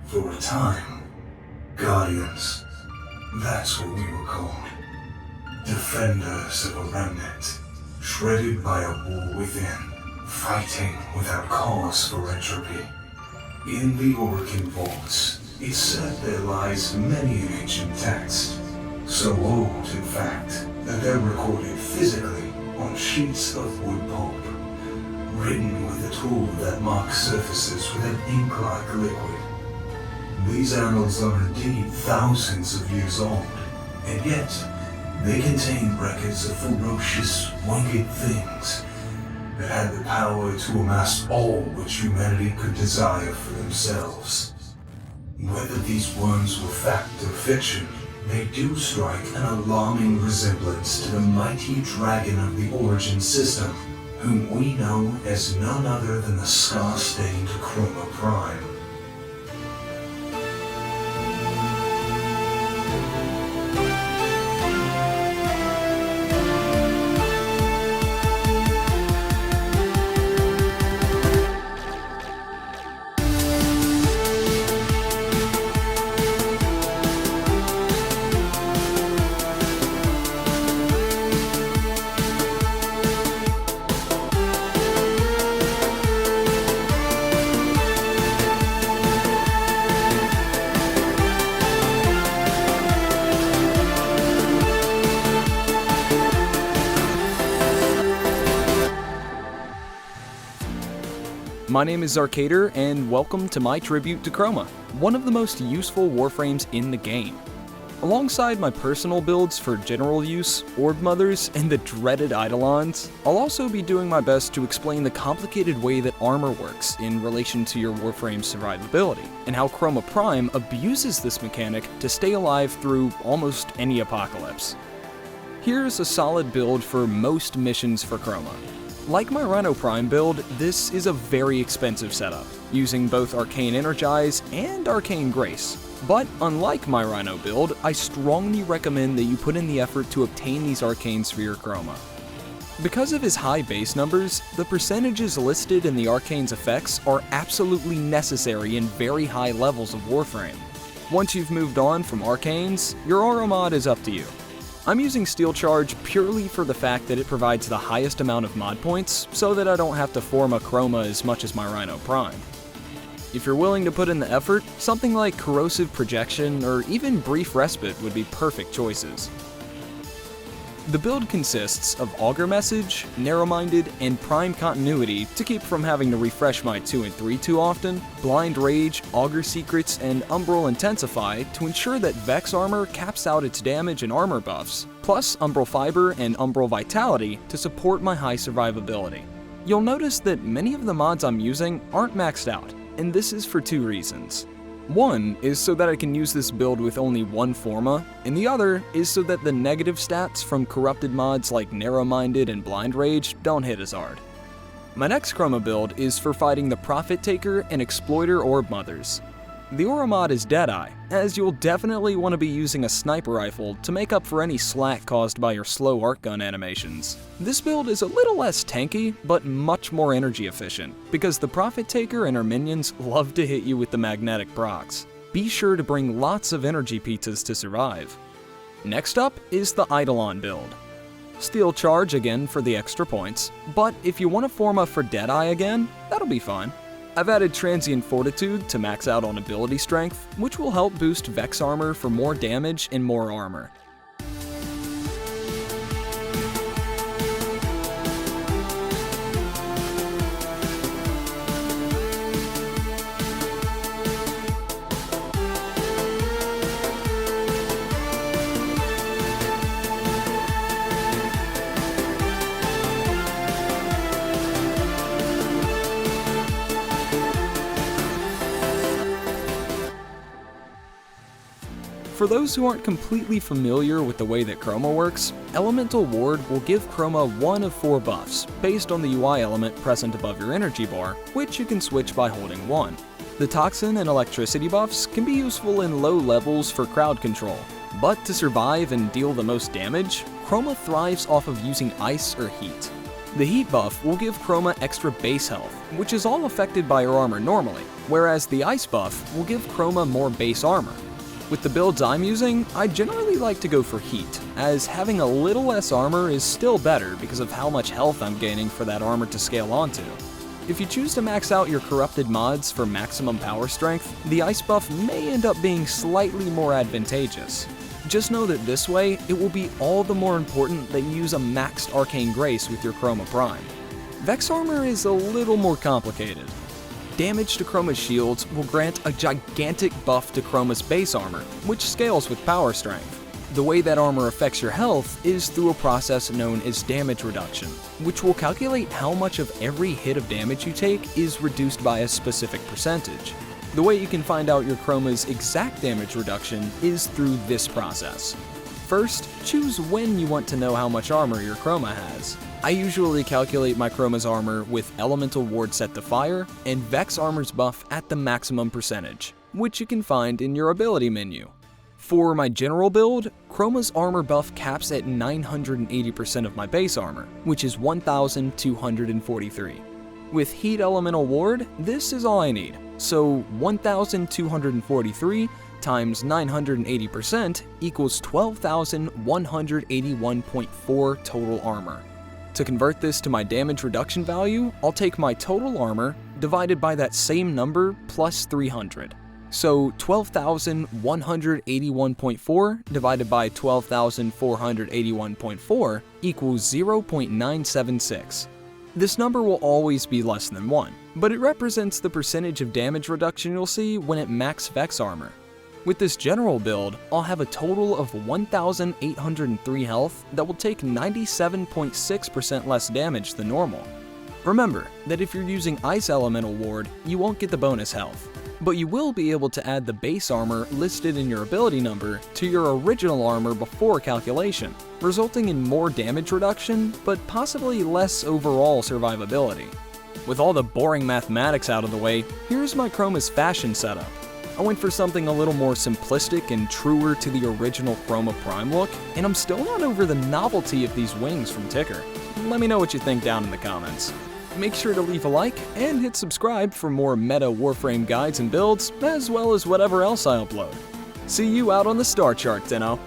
For a time, Guardians, that's what we were called. Defenders of a remnant, shredded by a war within, fighting without cause for entropy. In the Oricon vaults, it's said there lies many an ancient text, so old in fact that they're recorded physically on sheets of wood pulp, written with a tool that marks surfaces with an ink-like liquid. These annals are indeed thousands of years old, and yet they contain records of ferocious, winged things that had the power to amass all which humanity could desire for themselves. Whether these worms were fact or fiction, they do strike an alarming resemblance to the mighty dragon of the Origin system, whom we know as none other than the scar-stained Chroma Prime. My name is Arcader, and welcome to my tribute to Chroma, one of the most useful Warframes in the game. Alongside my personal builds for general use, Orb Mothers, and the dreaded Eidolons, I'll also be doing my best to explain the complicated way that armor works in relation to your Warframe's survivability, and how Chroma Prime abuses this mechanic to stay alive through almost any apocalypse. Here's a solid build for most missions for Chroma. Like my Rhino Prime build, this is a very expensive setup, using both Arcane Energize and Arcane Grace. But unlike my Rhino build, I strongly recommend that you put in the effort to obtain these arcanes for your Chroma. Because of his high base numbers, the percentages listed in the arcane's effects are absolutely necessary in very high levels of Warframe. Once you've moved on from arcanes, your aura mod is up to you. I'm using Steel Charge purely for the fact that it provides the highest amount of mod points, so that I don't have to form a Chroma as much as my Rhino Prime. If you're willing to put in the effort, something like Corrosive Projection or even Brief Respite would be perfect choices. The build consists of Augur Message, Narrow-Minded, and Prime Continuity to keep from having to refresh my 2 and 3 too often, Blind Rage, Augur Secrets, and Umbral Intensify to ensure that Vex Armor caps out its damage and armor buffs, plus Umbral Fiber and Umbral Vitality to support my high survivability. You'll notice that many of the mods I'm using aren't maxed out, and this is for two reasons. One is so that I can use this build with only one Forma, and the other is so that the negative stats from corrupted mods like Narrow-Minded and Blind Rage don't hit as hard. My next Chroma build is for fighting the Profit Taker and Exploiter Orb Mothers. The Aura mod is Deadeye, as you'll definitely want to be using a sniper rifle to make up for any slack caused by your slow arc gun animations. This build is a little less tanky, but much more energy efficient, because the Profit Taker and her minions love to hit you with the magnetic procs. Be sure to bring lots of energy pizzas to survive. Next up is the Eidolon Build. Steel Charge again for the extra points, but if you want to form a for Deadeye again, that'll be fine. I've added Transient Fortitude to max out on ability strength, which will help boost Vex Armor for more damage and more armor. For those who aren't completely familiar with the way that Chroma works, Elemental Ward will give Chroma one of 4 buffs, based on the UI element present above your energy bar, which you can switch by holding 1. The Toxin and Electricity buffs can be useful in low levels for crowd control, but to survive and deal the most damage, Chroma thrives off of using ice or heat. The heat buff will give Chroma extra base health, which is all affected by her armor normally, whereas the ice buff will give Chroma more base armor. With the builds I'm using, I generally like to go for heat, as having a little less armor is still better because of how much health I'm gaining for that armor to scale onto. If you choose to max out your corrupted mods for maximum power strength, the ice buff may end up being slightly more advantageous. Just know that this way, it will be all the more important that you use a maxed Arcane Grace with your Chroma Prime. Vex Armor is a little more complicated. Damage to Chroma's shields will grant a gigantic buff to Chroma's base armor, which scales with power strength. The way that armor affects your health is through a process known as damage reduction, which will calculate how much of every hit of damage you take is reduced by a specific percentage. The way you can find out your Chroma's exact damage reduction is through this process. First, choose when you want to know how much armor your Chroma has. I usually calculate my Chroma's armor with Elemental Ward set to fire and Vex Armor's buff at the maximum percentage, which you can find in your ability menu. For my general build, Chroma's armor buff caps at 980% of my base armor, which is 1,243. With Heat Elemental Ward, this is all I need, so 1,243 times 980% equals 12,181.4 total armor. To convert this to my damage reduction value, I'll take my total armor divided by that same number plus 300. So 12,181.4 divided by 12,481.4 equals 0.976. This number will always be less than 1, but it represents the percentage of damage reduction you'll see when it max Vex Armor. With this general build, I'll have a total of 1,803 health that will take 97.6% less damage than normal. Remember that if you're using Ice Elemental Ward, you won't get the bonus health, but you will be able to add the base armor listed in your ability number to your original armor before calculation, resulting in more damage reduction, but possibly less overall survivability. With all the boring mathematics out of the way, here's my Chroma's fashion setup. I went for something a little more simplistic and truer to the original Chroma Prime look, and I'm still not over the novelty of these wings from Ticker. Let me know what you think down in the comments. Make sure to leave a like and hit subscribe for more meta Warframe guides and builds, as well as whatever else I upload. See you out on the star chart, Dino.